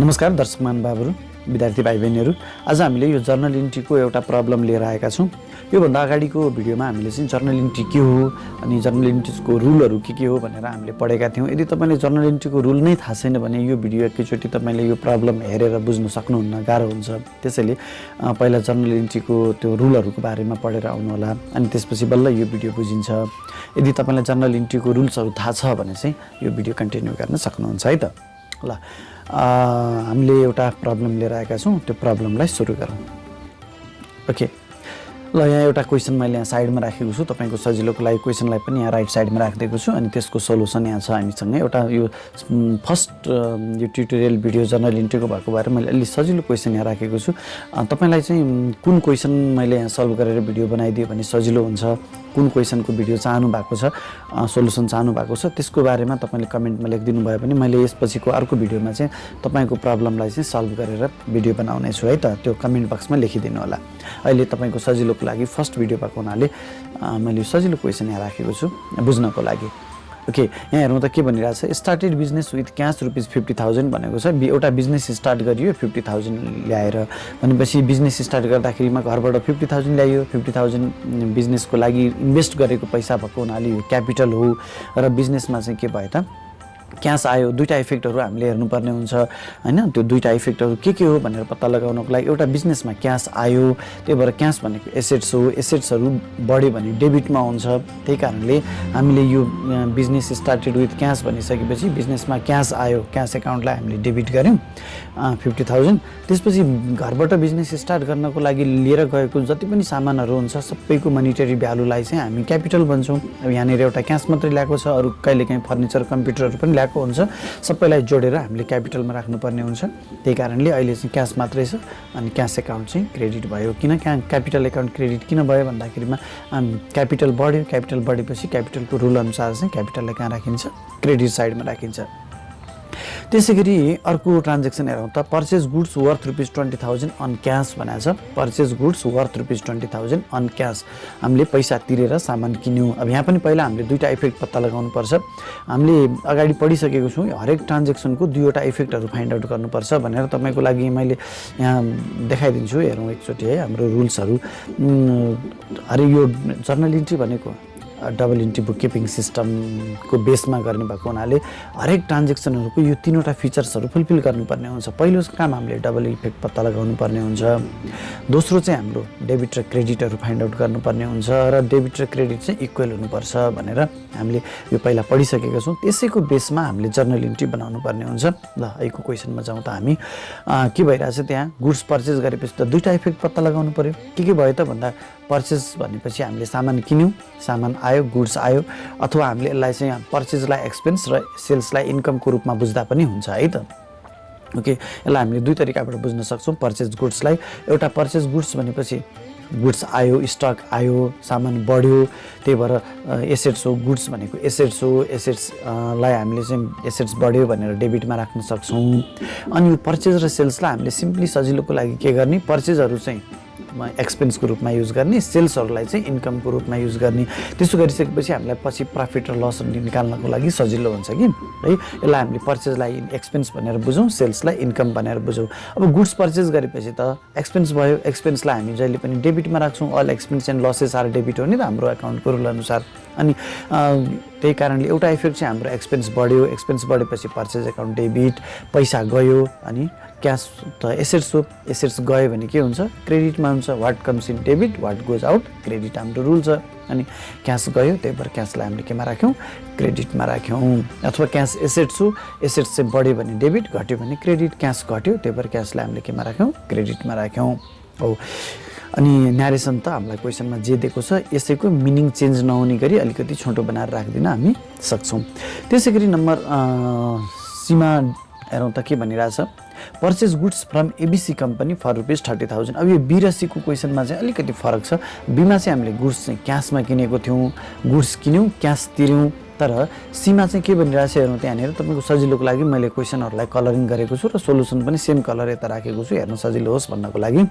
नमस्कार दर्शक महानुभावहरू, विद्यार्थी भाइ बहिनीहरू। आज हामीले यो जर्नल इन्ट्रीको एउटा प्रब्लम लिएर आएका छौँ। योभन्दा अगाडिको भिडियोमा हामीले चाहिँ जर्नल इन्ट्री के हो अनि जर्नल इन्ट्रीको रुलहरू के हो भनेर हामीले पढेका थियौँ। यदि तपाईँले जर्नल इन्ट्रीको रुल नै थाहा छैन भने यो भिडियो एकैचोटि तपाईँले यो प्रब्लम हेरेर बुझ्न सक्नुहुन्न, गाह्रो हुन्छ। त्यसैले पहिला जर्नल इन्ट्रीको त्यो रुलहरूको बारेमा पढेर आउनुहोला, अनि त्यसपछि बल्ल यो भिडियो बुझिन्छ। यदि तपाईँलाई जर्नल इन्ट्रीको रुल्सहरू थाहा छ भने चाहिँ यो भिडियो कन्टिन्यू गर्न सक्नुहुन्छ है त। ल, हामीले एउटा प्रब्लम लिएर आएका छौँ, त्यो प्रब्लमलाई सुरु गरौँ। ओके, ल यहाँ एउटा क्वेसन मैले यहाँ साइडमा राखेको छु, तपाईँको सजिलोको लागि क्वेसनलाई पनि यहाँ राइट साइडमा राखिदिएको छु, अनि त्यसको सोल्युसन यहाँ छ हामीसँग। एउटा यो फर्स्ट यो ट्युटोरियल भिडियो जर्नल इन्ट्रीको भएको भएर मैले अलि सजिलो क्वेसन यहाँ राखेको छु। तपाईँलाई चाहिँ कुन क्वेसन मैले यहाँ सल्भ गरेर भिडियो बनाइदियो भने सजिलो हुन्छ, कुन क्वेसनको भिडियो चाहनु भएको छ, सोल्युसन चाहनु भएको छ, त्यसको बारेमा तपाईँले कमेन्टमा लेखिदिनु भयो भने मैले यसपछिको अर्को भिडियोमा चाहिँ तपाईँको प्रब्लमलाई चाहिँ सल्भ गरेर भिडियो बनाउने छु है त। त्यो कमेन्ट बक्समा लेखिदिनु होला। अहिले तपाईँको सजिलोको लागि फर्स्ट भिडियो भएको हुनाले मैले सजिलो क्वेसन यहाँ राखेको छु बुझ्नको लागि। ओके, यहाँ हेर्नु त के भनिरहेको छ, स्टार्टेड बिजनेस विथ क्यास ₹50,000 भनेको छ। एउटा बिजनेस स्टार्ट गरियो 50,000 ल्याएर, भनेपछि बिजनेस स्टार्ट गर्दाखेरिमा घरबाट 50,000 ल्यायो। 50,000 बिजनेसको लागि इन्भेस्ट गरेको पैसा भएको हुनाले यो क्यापिटल हो। र बिजनेसमा चाहिँ के भयो त, क्यास आयो। दुईवटा इफेक्टहरू हामीले हेर्नुपर्ने हुन्छ हैन। त्यो दुईवटा इफेक्टहरू के हो भनेर पत्ता लगाउनको लागि एउटा बिजनेसमा क्यास आयो, त्यही भएर क्यास भनेको एसेट्स हो। एसेट्सहरू बढ्यो भने डेबिटमा हुन्छ। त्यही कारणले हामीले यो बिजनेस स्टार्टेड विथ क्यास भनिसकेपछि बिजनेसमा क्यास आयो, क्यास एकाउन्टलाई हामीले डेबिट गऱ्यौँ 50,000। त्यसपछि घरबाट बिजनेस स्टार्ट गर्नको लागि लिएर गएको जति पनि सामानहरू हुन्छ सबैको मनिटरी भ्यालुलाई चाहिँ हामी क्यापिटल भन्छौँ। अब यहाँनिर एउटा क्यास मात्रै ल्याएको छ, अरू कहिलेकाहीँ फर्निचर कम्प्युटरहरू पनि ल्याएको हुन्छ, सबैलाई जोडेर हामीले क्यापिटलमा राख्नुपर्ने हुन्छ। त्यही कारणले अहिले चाहिँ क्यास मात्रै छ, अनि क्यास एकाउन्ट चाहिँ क्रेडिट भयो। किन क्यापिटल एकाउन्ट क्रेडिट किन भयो भन्दाखेरिमा क्यापिटल बढ्यो। क्यापिटल बढेपछि क्यापिटलको रुल अनुसार चाहिँ क्यापिटललाई कहाँ राखिन्छ, क्रेडिट साइडमा राखिन्छ। त्यसै गरी अर्को ट्रान्जेक्सन हेरौँ त, purchase goods worth ₹20,000 on cash भनेको छ। Purchase goods worth ₹20,000 on cash, हामीले पैसा तिरेर सामान किन्यौँ। अब यहाँ पनि पहिला हामीले दुईवटा इफेक्ट पत्ता लगाउनुपर्छ। हामीले अगाडि पढिसकेको छौँ, हरेक ट्रान्जेक्सनको दुईवटा इफेक्टहरू फाइन्ड आउट गर्नुपर्छ भनेर तपाईँको लागि मैले यहाँ देखाइदिन्छु। हेरौँ एकचोटि है हाम्रो रुल्सहरू। अरे यो जर्नल इन्ट्री भनेको डबल इन्ट्री बुक किपिङ सिस्टमको बेसमा गर्ने भएको हुनाले हरेक ट्रान्जेक्सनहरूको यो तीनवटा फिचर्सहरू फुलफिल गर्नुपर्ने हुन्छ। पहिलो काम हामीले डबल इफेक्ट पत्ता लगाउनु पर्ने हुन्छ। दोस्रो चाहिँ हाम्रो डेबिट र क्रेडिटहरू फाइन्ड आउट गर्नुपर्ने हुन्छ, र डेबिट र क्रेडिट चाहिँ इक्वल हुनुपर्छ भनेर हामीले यो पहिला पढिसकेका छौँ। त्यसैको बेसमा हामीले जर्नल इन्ट्री बनाउनु पर्ने हुन्छ। ल, अहिलेको क्वेसनमा जाउँ त हामी के भइरहेछ, त्यहाँ गुड्स पर्चेस गरेपछि त दुईवटा इफेक्ट पत्ता लगाउनु पर्यो। के भयो त भन्दा पर्चेस भनेपछि हामीले सामान किन्यौँ, सामान आयो, गुड्स आयो, अथवा हामीले यसलाई चाहिँ पर्चेजलाई एक्सपेन्स र सेल्सलाई इन्कमको रूपमा बुझ्दा पनि हुन्छ है त। ओके, यसलाई हामीले दुई तरिकाबाट बुझ्न सक्छौँ पर्चेज गुड्सलाई। एउटा पर्चेज गुड्स भनेपछि गुड्स आयो, स्टक आयो, सामान बढ्यो, त्यही भएर एसेट्स हो। गुड्स भनेको एसेट्स हो, एसेट्सलाई हामीले चाहिँ एसेट्स बढ्यो भनेर डेबिटमा राख्न सक्छौँ। अनि यो पर्चेज र सेल्सलाई हामीले सिम्पली सजिलोको लागि के गर्ने, पर्चेजहरू चाहिँ एक्सपेन्सको रूपमा युज गर्ने, सेल्सहरूलाई चाहिँ इन्कमको रूपमा युज गर्ने। त्यसो गरिसकेपछि हामीलाई पछि प्रफिट र लस निकाल्नको लागि सजिलो हुन्छ कि है। यसलाई हामीले पर्चेजलाई एक्सपेन्स भनेर बुझौँ, सेल्सलाई इन्कम भनेर बुझौँ। अब गुड्स पर्चेज गरेपछि त एक्सपेन्स भयो, एक्सपेन्सलाई हामी जहिले पनि डेबिटमा राख्छौँ। All expense and losses are debit हो नि त हाम्रो एकाउन्टको रुल अनुसार। अनि त्यही कारणले एउटा इफेक्ट चाहिँ हाम्रो एक्सपेन्स बढ्यो, एक्सपेन्स बढेपछि पर्चेज एकाउन्ट डेबिट, पैसा गयो। अनि क्यास त एसेट्स हो, एसेट्स गयो भने के हुन्छ, क्रेडिटमा हुन्छ। What comes in debit, what goes out credit हाम्रो रुल छ। अनि क्यास गयो, त्यही भएर क्यासलाई हामीले केमा राख्यौँ, क्रेडिटमा राख्यौँ। अथवा क्यास एसेट्स हो, एसेट्स चाहिँ बढ्यो भने डेबिट, घट्यो भने क्रेडिट। क्यास घट्यो, त्यही भएर क्यासलाई हामीले केमा राख्यौँ, क्रेडिटमा राख्यौँ हो। अनि न्यारेसन त हामीलाई क्वेसनमा जे दिएको छ यसैको मिनिङ चेन्ज नहुने गरी अलिकति छोटो बनाएर राखिदिन हामी सक्छौँ। त्यसै गरी नम्बर सीमा हेरौँ त के भनिरहेछ, purchase goods from ABC company for ₹30,000। अब यो बी र सीको क्वेसनमा चाहिँ अलिकति फरक छ। बीमा चाहिँ हामीले गुड्स चाहिँ क्यासमा किनेको थियौँ, गुड्स किन्यौँ, क्यास तिर्यौँ। तर सीमा चाहिँ के भनिरहेछ हेर्नु, त्यहाँनिर तपाईँको सजिलोको लागि मैले क्वेसनहरूलाई कलरिङ गरेको छु र सोल्युसन पनि सेम कलर यता राखेको छु, हेर्न सजिलो होस् भन्नको लागि।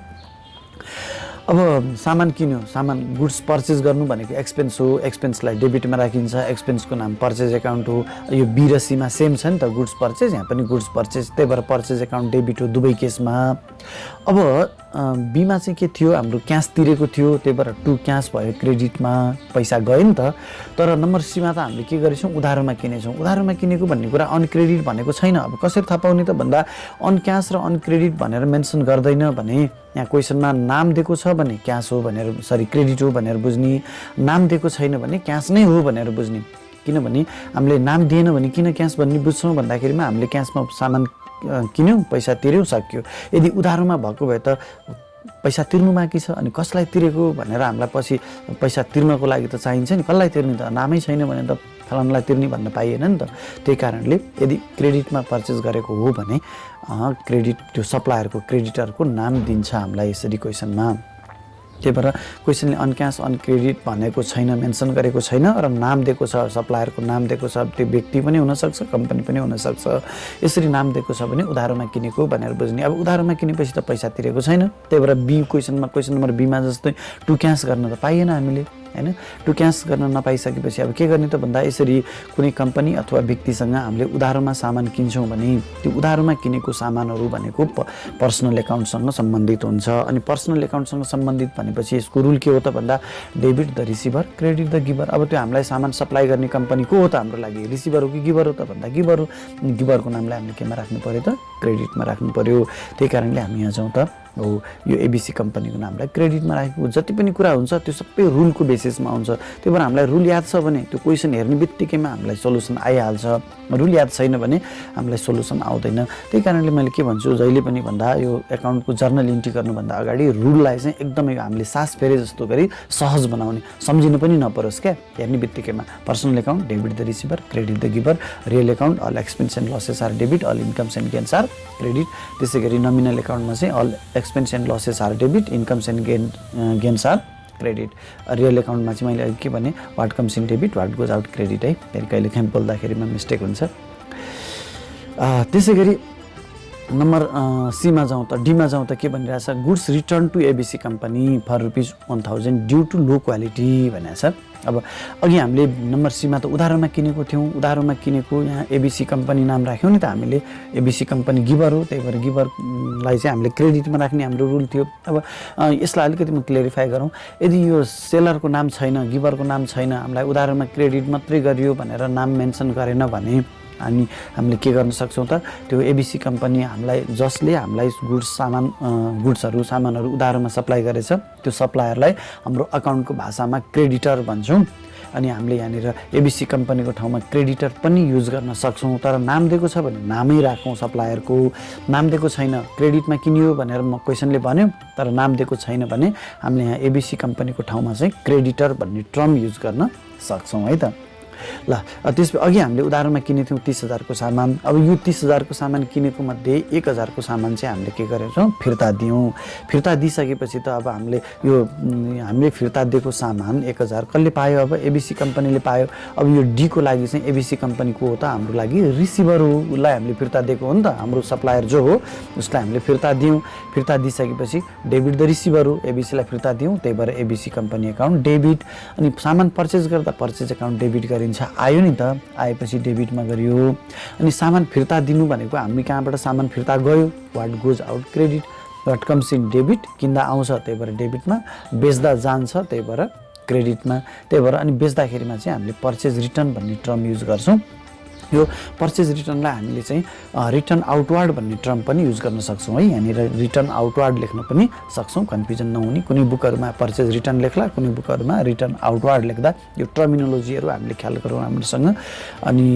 अब सामान किन्यो, सामान गुड्स पर्चेस गर्नु भनेको एक्सपेन्स हो, एक्सपेन्सलाई डेबिटमा राखिन्छ, एक्सपेन्सको नाम पर्चेज एकाउन्ट हो। यो बी र सीमा सेम छ नि त, गुड्स पर्चेज, यहाँ पनि गुड्स पर्चेज, त्यही भएर पर्चेज एकाउन्ट डेबिट हो दुवै केसमा। अब बीमा चाहिँ के थियो, हाम्रो क्यास तिरेको थियो, त्यही भएर टु क्यास भयो, क्रेडिटमा पैसा गयो नि त। तर नम्बर सीमा त हामीले के गरेछौँ, उधारोमा किनेछौँ। उधारोमा किनेको भन्ने कुरा अनक्रेडिट भनेको छैन। अब कसरी थाहा पाउने त भन्दा अन क्यास र अनक्रेडिट भनेर मेन्सन गर्दैन भने यहाँ क्वेसनमा नाम दिएको छ भने क्यास हो भनेर, सरी क्रेडिट हो भनेर बुझ्ने, नाम दिएको छैन भने क्यास नै हो भनेर बुझ्ने। किनभने हामीले नाम दिएन भने किन क्यास भन्ने बुझ्छौँ भन्दाखेरिमा हामीले क्यासमा सामान किन्यौँ, पैसा तिर्यौँ, सक्यो। यदि उधारोमा भएको भए त पैसा तिर्नु बाँकी छ अनि कसलाई तिरेको भनेर हामीलाई पछि पैसा तिर्नको लागि त चाहिन्छ नि, कसलाई तिर्ने त, नामै छैन भने त फलानलाई तिर्ने भन्न पाइएन नि त। त्यही कारणले यदि क्रेडिटमा पर्चेस गरेको हो भने क्रेडिट, त्यो सप्लायरको क्रेडिटरको नाम दिन्छ हामीलाई यसरी क्वेसनमा। त्यही भएर क्वेसनले अनक्यास अनक्रेडिट भनेको छैन, मेन्सन गरेको छैन र नाम दिएको छ, सप्लायरको नाम दिएको छ। त्यो व्यक्ति पनि हुनसक्छ, कम्पनी पनि हुनसक्छ। यसरी नाम दिएको छ भने उधारोमा किनेको भनेर बुझ्ने। अब उधारोमा किनेपछि त पैसा तिरेको छैन, त्यही भएर बी क्वेसनमा, क्वेसन नम्बर बीमा जस्तै टु क्यास गर्न त पाइएन हामीले, हैन। टु क्यास गर्न नपाइसकेपछि अब के गर्ने त भन्दा यसरी कुनै कम्पनी अथवा व्यक्तिसँग हामीले उधारोमा सामान किन्छौँ भने त्यो उधारोमा किनेको सामानहरू भनेको पर्सनल एकाउन्टसँग सम्बन्धित हुन्छ। अनि पर्सनल एकाउन्टसँग सम्बन्धित भनेपछि यसको रुल के हो त भन्दा debit the receiver, credit the giver. अब त्यो हामीलाई सामान सप्लाई गर्ने कम्पनी को हो त हाम्रो लागि, रिसिभर हो कि गिभर हो त भन्दा गिभर हो। गिभरको नामलाई हामीले केमा राख्नु पर्यो त, क्रेडिटमा राख्नु पर्यो। त्यही कारणले हामी यहाँ जाउँ त हो यो एबिसी कम्पनीको नामलाई क्रेडिटमा राखेको। जति पनि कुरा हुन्छ त्यो सबै रुलको बेसिसमा हुन्छ। त्यही भएर हामीलाई रुल याद छ भने त्यो क्वेसन हेर्ने बित्तिकैमा हामीलाई सोल्युसन आइहाल्छ, रुल याद छैन भने हामीलाई सोल्युसन आउँदैन। त्यही कारणले मैले के भन्छु जहिले पनि भन्दा यो एकाउन्टको जर्नल इन्ट्री गर्नुभन्दा अगाडि रुललाई चाहिँ एकदमै हामीले सास फेरे जस्तो गरी सहज बनाउने, सम्झिनु पनि नपरोस् क्या। हेर्ने बित्तिकैमा personal account debit the receiver, credit the giver, real account all expense and losses are debit, all incomes and gains are credit. त्यसै गरी नमिनल एकाउन्टमा चाहिँ all expense and losses are debit, incomes and gains are credit. Real एकाउन्टमा चाहिँ मैले के भने what comes in debit, what goes out credit है। फेरि कहिले काहीँ बोल्दाखेरिमा मिस्टेक हुन्छ। त्यसै गरी नम्बर सीमा जाउँ त, डीमा जाउँ त के भनिरहेछ, goods return to ABC company for ₹1000 due to low quality भनेको छ। अब अघि हामीले नम्बर सीमा त उधारोमा किनेको थियौँ, उधारोमा किनेको यहाँ एबिसी कम्पनी नाम राख्यौँ नि त हामीले, एबिसी कम्पनी गिभर हो, त्यही भएर गिभरलाई चाहिँ हामीले क्रेडिटमा राख्ने हाम्रो रुल थियो। अब यसलाई अलिकति म क्लियरिफाई गरौँ। यदि यो सेलरको नाम छैन, गिभरको नाम छैन, हामीलाई उधारोमा क्रेडिट मात्रै गरियो भनेर नाम मेन्सन गरेन भने हामीले के गर्न सक्छौँ त, त्यो एबिसी कम्पनी हामीलाई जसले हामीलाई सामानहरू उधारोमा सप्लाई गरेछ त्यो सप्लायरलाई हाम्रो अकाउन्टको भाषामा क्रेडिटर भन्छौँ। अनि हामीले यहाँनिर एबिसी कम्पनीको ठाउँमा क्रेडिटर पनि युज गर्न सक्छौँ। तर नाम दिएको छ भने नामै राखौँ सप्लायरको, नाम दिएको छैन, क्रेडिटमा किनियो भनेर म क्वेसनले भन्यो तर नाम दिएको छैन भने हामीले यहाँ एबिसी कम्पनीको ठाउँमा चाहिँ क्रेडिटर भन्ने टर्म युज गर्न सक्छौँ है त। ल त्यसपछि अघि हामीले उधारोमा किनेको थियौँ 30,000 को सामान। अब यो 30,000 को सामान किनेको मध्ये 1,000 को सामान चाहिँ हामीले के गरेछौँ, फिर्ता दियौँ। फिर्ता दिइसकेपछि त अब हामीले फिर्ता दिएको सामान 1,000 कसले पायो, अब एबिसी कम्पनीले पायो। अब यो डी को लागि चाहिँ एबिसी कम्पनी को हो त, हाम्रो लागि रिसिभर हो, उसलाई हामीले फिर्ता दिएको हो नि त, हाम्रो सप्लायर जो हो उसलाई हामीले फिर्ता दियौँ। फिर्ता दिइसकेपछि डेबिट द रिसिभर हो, एबिसीलाई फिर्ता दियौँ, त्यही भएर एबिसी कम्पनी एकाउन्ट डेबिट। अनि सामान पर्चेस गर्दा पर्चेस एकाउन्ट डेबिट गरिन्छ, आयो नि त, आएपछि डेबिटमा गरियो। अनि सामान फिर्ता दिनु भनेको हामी कहाँबाट सामान फिर्ता गयो, what goes out credit, what comes in debit, किन्दा आउँछ त्यही भएर डेबिटमा, बेच्दा जान्छ त्यही भएर क्रेडिटमा। त्यही भएर अनि बेच्दाखेरिमा चाहिँ हामीले पर्चेज रिटर्न भन्ने टर्म युज गर्छौँ। यो पर्चेज रिटर्नलाई हामीले चाहिँ रिटर्न आउटवार्ड भन्ने टर्म पनि युज गर्न सक्छौँ है। यहाँनिर रिटर्न आउटवार्ड लेख्न पनि सक्छौँ, कन्फ्युजन नहुने। कुनै बुकहरूमा पर्चेज रिटर्न लेख्ला, कुनै बुकहरूमा रिटर्न आउटवार्ड लेख्दा यो टर्मिनोलोजीहरू हामीले ख्याल गरौँ राम्रोसँग। अनि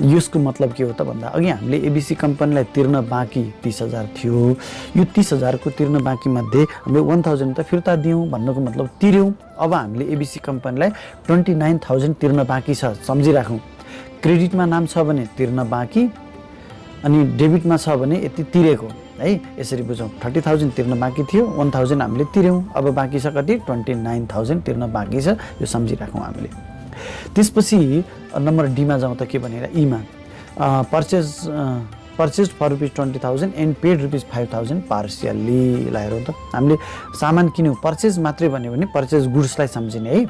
यसको मतलब के हो त भन्दा अघि हामीले एबिसी कम्पनीलाई तिर्न बाँकी 30,000 थियो, यो 30,000 को तिर्न बाँकी मध्ये हामीले 1,000 त फिर्ता दियौँ भन्नुको मतलब तिर्यौँ। अब हामीले एबिसी कम्पनीलाई 29,000 तिर्न बाँकी छ, सम्झिराखौँ। क्रेडिटमा नाम छ भने तिर्न बाँकी, अनि डेबिटमा छ भने यति तिरेको है, यसरी बुझौँ। 30,000 तिर्न बाँकी थियो, 1,000 हामीले तिर्यौँ, अब बाँकी छ कति, 29,000 तिर्न बाँकी छ, यो सम्झिराखौँ हामीले। त्यसपछि नम्बर डीमा जाउँ त के भनेर, ईमा purchase purchase for ₹20,000 and paid ₹5,000 partially. ल हेरौँ त, हामीले सामान किन्यौँ, पर्चेज मात्रै भन्यो भने पर्चेज गुड्सलाई सम्झिने है।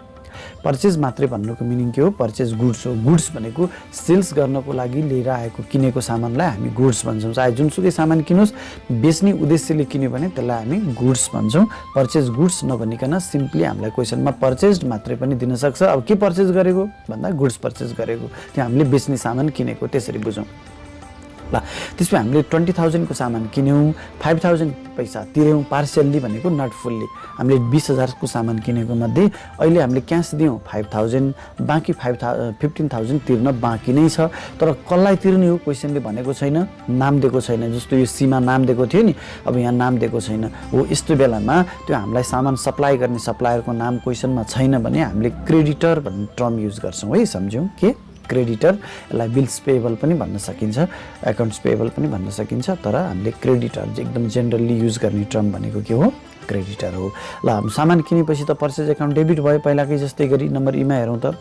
पर्चेज मात्रै भन्नुको मिनिङ के हो? पर्चेज गुड्स हो। गुड्स भनेको सेल्स गर्नको लागि लिएर आएको किनेको सामानलाई हामी गुड्स भन्छौँ। चाहे जुनसुकै सामान किनोस्, बेच्ने उद्देश्यले किन्यो भने त्यसलाई हामी गुड्स भन्छौँ। पर्चेज गुड्स नभनिकन सिम्पली हामीलाई क्वेसनमा पर्चेज मात्रै पनि दिन सक्छ। अब के पर्चेज गरेको भन्दा गुड्स पर्चेज गरेको, त्यो हामीले बेच्ने सामान किनेको, त्यसरी बुझौँ। ल त्यसपछि हामीले 20,000 को सामान किन्यौँ, 5,000 पैसा तिर्यौँ, पार्सियल्ली भनेको नट फुल्ली। हामीले 20,000 को सामान किनेको मध्ये अहिले हामीले क्यास दियौँ 5,000, बाँकी 15,000 तिर्न बाँकी नै छ। तर कसलाई तिर्ने हो क्वेसनले भनेको छैन, नाम दिएको छैन। जस्तो यो सीमा नाम दिएको थियो नि, अब यहाँ नाम दिएको छैन। हो यस्तो बेलामा त्यो हामीलाई सामान सप्लाई गर्ने सप्लायरको नाम क्वेसनमा छैन भने हामीले क्रेडिटर भन्ने टर्म युज गर्छौँ है। सम्झ्यौँ के? क्रेडिटर। यसलाई बिल्स पेएबल पनि भन्न सकिन्छ, एकाउन्ट्स पेएबल पनि भन्न सकिन्छ, तर हामीले क्रेडिटर एकदम जेनरली युज गर्ने टर्म भनेको के हो? क्रेडिटर हो। ल सामान किनेपछि त पर्चेज एकाउन्ट डेबिट भयो पहिलाकै जस्तै गरी। नम्बर ईमा हेरौँ त,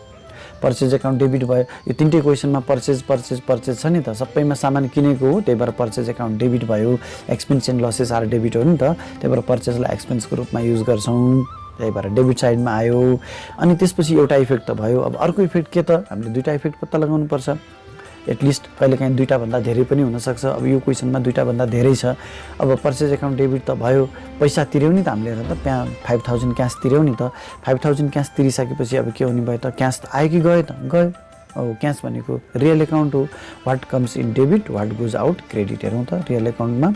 पर्चेज एकाउन्ट डेबिट भयो। यो तिनटै क्वेसनमा पर्चेज पर्चेज पर्चेज छ नि त, सबैमा सामान किनेको हो, त्यही भएर पर्चेज एकाउन्ट डेबिट भयो। Expenses and losses are debit हो नि त, त्यही भएर पर्चेजलाई एक्सपेन्सको रूपमा युज गर्छौँ, त्यही भएर डेबिट साइडमा आयो। अनि त्यसपछि एउटा इफेक्ट त भयो। अब अर्को इफेक्ट के त? हामीले दुईवटा इफेक्ट पत्ता लगाउनुपर्छ। एटलिस्ट कहिलेकाहीँ दुईवटाभन्दा धेरै पनि हुनसक्छ। अब यो क्वेसनमा दुईवटाभन्दा धेरै छ। अब पर्चेज एकाउन्ट डेबिट त भयो, पैसा तिर्यौँ नि त हामीले, हेर त 5,000 क्यास तिर्यौँ नि त। 5,000 क्यास तिरिसकेपछि अब के हुने भयो त? क्यास आयो कि गयो त? गयो। अब क्यास भनेको रियल एकाउन्ट हो। What comes in debit, what goes out credit. हेरौँ त, रियल एकाउन्टमा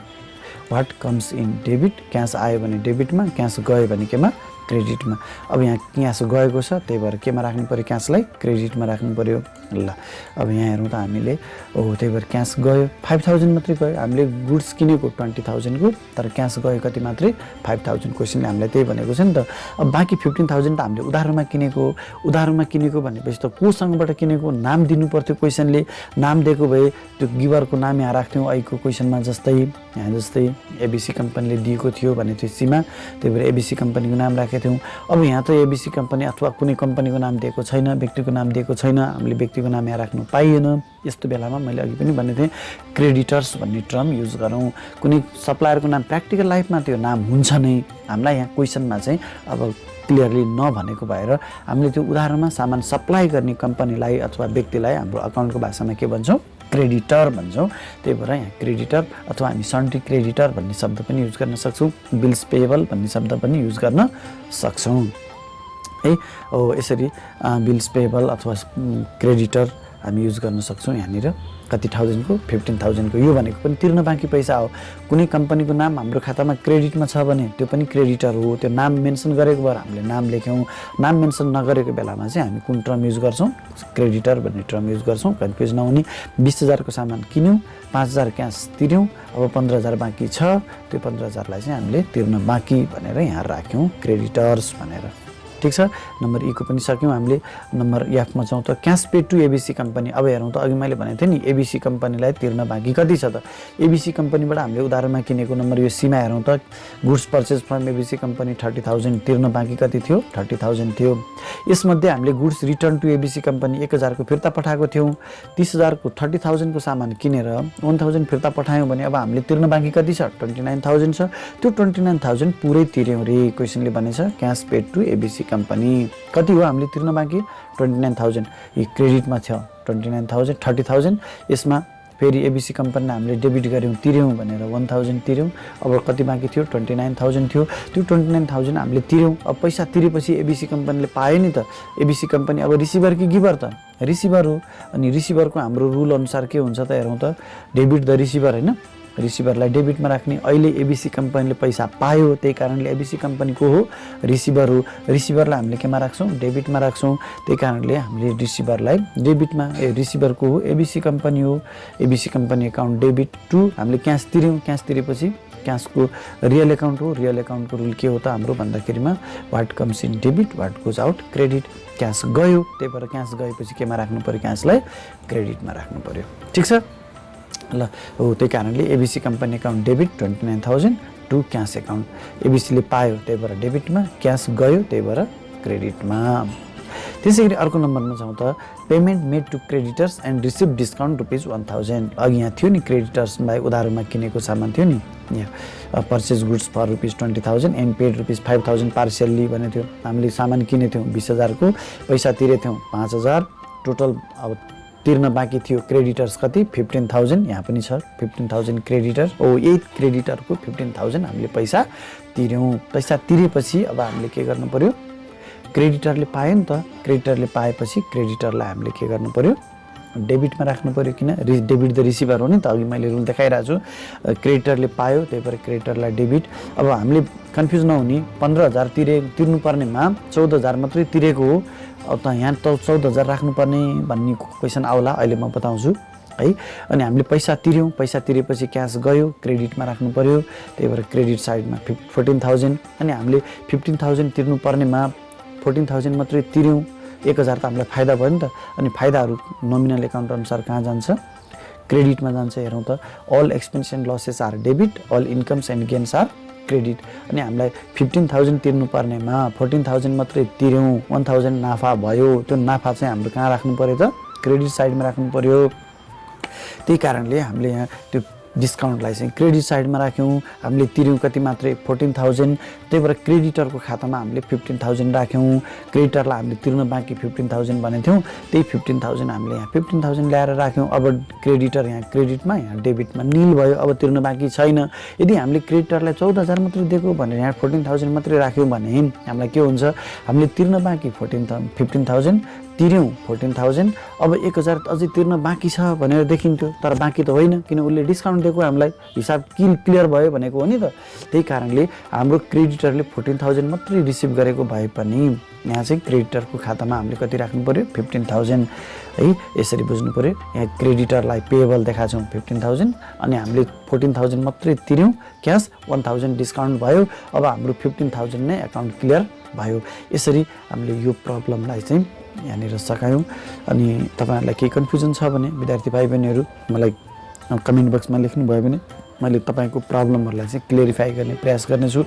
what comes in debit, cash आयो भने डेबिटमा, क्यास गयो भने केमा? क्रेडिटमा। अब यहाँ क्यास गएको छ, त्यही भएर केमा राख्नु पऱ्यो? क्यासलाई क्रेडिटमा राख्नु पऱ्यो। ल अब यहाँ हेरौँ त हामीले, त्यही भएर क्यास गयो 5,000 मात्रै गयो। हामीले गुड्स किनेको 20,000 को, तर क्यास गयो कति मात्रै? 5,000। क्वेसनले हामीलाई त्यही भनेको छ नि त। अब बाँकी 15,000 त हामीले उधारोमा किनेको। उधारोमा किनेको भनेपछि त कोसँगबाट किनेको नाम दिनु पर्थ्यो क्वेसनले। नाम दिएको भए त्यो गिभरको नाम यहाँ राख्थ्यौँ। अहिलेको क्वेसनमा जस्तै यहाँ जस्तै एबिसी कम्पनीले दिएको थियो भने त्यो सीमा, त्यही भएर एबिसी कम्पनीको नाम राखेको थियौँ। अब यहाँ त एबिसी कम्पनी अथवा कुनै कम्पनीको नाम दिएको छैन, व्यक्तिको नाम दिएको छैन, हामीले व्यक्तिको नाम यहाँ राख्नु पाइएन। यस्तो बेलामा मैले अघि पनि भनेको थिएँ क्रेडिटर्स भन्ने टर्म युज गरौँ। कुनै सप्लायरको नाम प्र्याक्टिकल लाइफमा त्यो नाम हुन्छ नै, हामीलाई यहाँ क्वेसनमा चाहिँ अब क्लियरली नभनेको भएर हामीले त्यो उदाहरणमा सामान सप्लाई गर्ने कम्पनीलाई अथवा व्यक्तिलाई हाम्रो अकाउन्टको भाषामा के भन्छौँ? क्रेडिटर भन्छौँ। त्यही भएर यहाँ क्रेडिटर अथवा हामी सन्ट्री क्रेडिटर भन्ने शब्द पनि युज गर्न सक्छौँ, बिल्स पेएबल भन्ने शब्द पनि युज गर्न सक्छौँ है। यसरी बिल्स पेएबल अथवा क्रेडिटर हामी युज गर्न सक्छौँ। यहाँनिर कति 1000 को 15,000 को, यो भनेको पनि तिर्न बाँकी पैसा हो। कुनै कम्पनीको नाम हाम्रो खातामा क्रेडिटमा छ भने त्यो पनि क्रेडिटर हो। त्यो नाम मेन्सन गरेको भएर हामीले नाम लेख्यौँ। नाम मेन्सन नगरेको बेलामा चाहिँ हामी कुन टर्म युज गर्छौँ? क्रेडिटर भन्ने टर्म युज गर्छौँ। कन्फ्युज नहुने। 20,000 को सामान किन्यौँ, 5,000 क्यास तिर्यौँ, अब 15,000 बाँकी छ। त्यो 15,000लाई चाहिँ हामीले तिर्न बाँकी भनेर यहाँ राख्यौँ क्रेडिटर्स भनेर। ठिक छ। नम्बर ई को पनि सक्यौँ हामीले। नम्बर एफमा जाउँ त, cash paid to ABC company. अब हेरौँ त, अघि मैले भनेको थिएँ नि एबिसी कम्पनीलाई तिर्न बाँकी कति छ त? एबिसी कम्पनीबाट हामीले उधारमा किनेको नम्बर यो सीमा हेरौँ त, goods purchase from ABC company 30,000, तिर्न बाँकी कति थियो? 30,000 थियो। यसमध्ये हामीले goods return to ABC company 1,000 को फिर्ता पठाएको थियौँ। 30,000 को 30,000 को सामान किनेर 1,000 फिर्ता पठायौँ भने अब हामीले तिर्न बाँकी कति छ? 29,000 छ। त्यो 29,000 पुरै तिर्यौँ रे। क्वेसनले भनेछ cash paid to ABC company कति हो हामीले तिर्न बाँकी? 29,000। यो क्रेडिटमा थियो 29,000, 30,000। यसमा फेरि एबिसी कम्पनीलाई हामीले डेबिट गऱ्यौँ, तिर्यौँ भनेर 1,000 तिर्यौँ। अब कति बाँकी थियो? 29,000 थियो। त्यो 29,000 हामीले तिर्यौँ। अब पैसा तिरेपछि एबिसी कम्पनीले पायो नि त। एबिसी कम्पनी अब रिसिभर कि गिभर त? रिसिभर हो। अनि रिसिभरको हाम्रो रुल अनुसार के हुन्छ त? हेरौँ त, डेबिट द रिसिभर होइन, रिसिभरलाई डेबिटमा राख्ने। अहिले एबिसी कम्पनीले पैसा पायो, त्यही कारणले एबिसी कम्पनी को हो? रिसिभर हो। रिसिभरलाई हामीले केमा राख्छौँ? डेबिटमा राख्छौँ। त्यही कारणले हामीले रिसिभरलाई डेबिटमा, रिसिभर को हो? एबिसी कम्पनी हो। ABC company account debit to, हामीले क्यास तिर्यौँ। क्यास तिरेपछि क्यासको रियल एकाउन्ट हो। रियल एकाउन्टको रुल के हो त हाम्रो भन्दाखेरिमा what comes in debit, what goes out credit. Cash गयो, त्यही भएर क्यास गएपछि केमा राख्नु पऱ्यो? क्यासलाई क्रेडिटमा राख्नु पऱ्यो। ठिक छ। ल त्यही कारणले ABC company account debit 29,000 to cash account. एबिसीले पायो त्यही भएर डेबिटमा, क्यास गयो त्यही भएर क्रेडिटमा। त्यसै गरी अर्को नम्बरमा जाउँ त payment made to creditors and receive discount ₹1000। अघि यहाँ थियो नि क्रेडिटर्सलाई उधारोमा किनेको सामान थियो नि यहाँ purchase goods for ₹20,000 and paid ₹5,000 partially भनेको थियो। हामीले सामान किनेको थियौँ 20,000 को, पैसा तिरेको थियौँ 5,000, टोटल अब तिर्न बाँकी थियो क्रेडिटर्स कति 15,000, यहाँ पनि छ 15,000 क्रेडिटर। यही क्रेडिटरको 15,000 हामीले पैसा तिर्यौँ। पैसा तिरेपछि अब हामीले के गर्नु पर्यो, क्रेडिटरले पायो नि त, क्रेडिटरले पाएपछि क्रेडिटरलाई हामीले के गर्नु पर्यो, डेबिटमा राख्नु पर्यो। किन डेबिट द रिसिभर हो नि त, अघि मैले रुल देखाइरहेको छु। क्रेडिटरले पायो त्यही भएर क्रेडिटरलाई डेबिट। अब हामीले कन्फ्युज नहुने 15,000 तिर्नुपर्नेमा 14,000 मात्रै तिरेको हो, अब त यहाँ त 14,000 राख्नुपर्ने भन्ने क्वेसन आउला, अहिले म बताउँछु है। अनि हामीले पैसा तिर्यौँ, पैसा तिरेपछि क्यास गयो, क्रेडिटमा राख्नु पर्यो, त्यही भएर क्रेडिट साइडमा 14,000। अनि हामीले 15,000 तिर्नुपर्नेमा 14,000 मात्रै तिर्यौँ, 1,000 त हामीलाई फाइदा भयो नि त। अनि फाइदाहरू नोमिनल एकाउन्ट अनुसार कहाँ जान्छ, क्रेडिटमा जान्छ। हेरौँ त, all expense and losses are debit, all incomes and gains are credit. अनि हामीलाई 15,000 तिर्नुपर्नेमा 14,000 मात्रै तिर्यौँ, 1,000 नाफा भयो। त्यो नाफा चाहिँ हाम्रो कहाँ राख्नु पर्यो त, क्रेडिट साइडमा राख्नु पर्यो। त्यही कारणले हामीले यहाँ त्यो डिस्काउन्टलाई चाहिँ क्रेडिट साइडमा राख्यौँ। हामीले तिर्यौँ कति मात्रै 14,000, त्यही भएर क्रेडिटरको खातामा हामीले 15,000 राख्यौँ। क्रेडिटरलाई हामीले तिर्न बाँकी 15,000 भनेको थियौँ, त्यही 15,000 हामीले यहाँ 15,000 ल्याएर राख्यौँ। अब क्रेडिटर यहाँ क्रेडिटमा, यहाँ डेबिटमा निल भयो, अब तिर्न बाँकी छैन। यदि हामीले क्रेडिटरलाई 14,000 मात्रै दिएको भनेर यहाँ 14,000 मात्रै राख्यौँ भने हामीलाई के हुन्छ, हामीले तिर्न बाँकी 15,000 तिर्यौँ 14,000, अब 1,000 अझै तिर्न बाँकी छ भनेर देखिन्थ्यो, तर बाँकी त होइन, किन उसले डिस्काउन्ट दिएको, हामीलाई हिसाब क्लियर भयो भनेको हो नि त। त्यही कारणले हाम्रो क्रेडिटरले 14,000 मात्रै रिसिभ गरेको भए पनि यहाँ चाहिँ क्रेडिटरको खातामा हामीले कति राख्नु पर्यो, 15,000 है। यसरी बुझ्नु पर्यो। यहाँ क्रेडिटरलाई पेएबल देखाएको छौँ 15,000, अनि हामीले 14,000 मात्रै तिर्यौँ, क्यास 1,000 डिस्काउन्ट भयो, अब हाम्रो 15,000 नै एकाउन्ट क्लियर भयो। यसरी हामीले यो प्रब्लमलाई चाहिँ यहाँनिर सकायौँ। अनि तपाईँहरूलाई केही कन्फ्युजन छ भने विद्यार्थी भाइ बहिनीहरू मलाई कमेन्ट बक्समा लेख्नुभयो भने मैले तपाईँको प्रब्लमहरूलाई चाहिँ क्लियरिफाई गर्ने प्रयास गर्नेछु।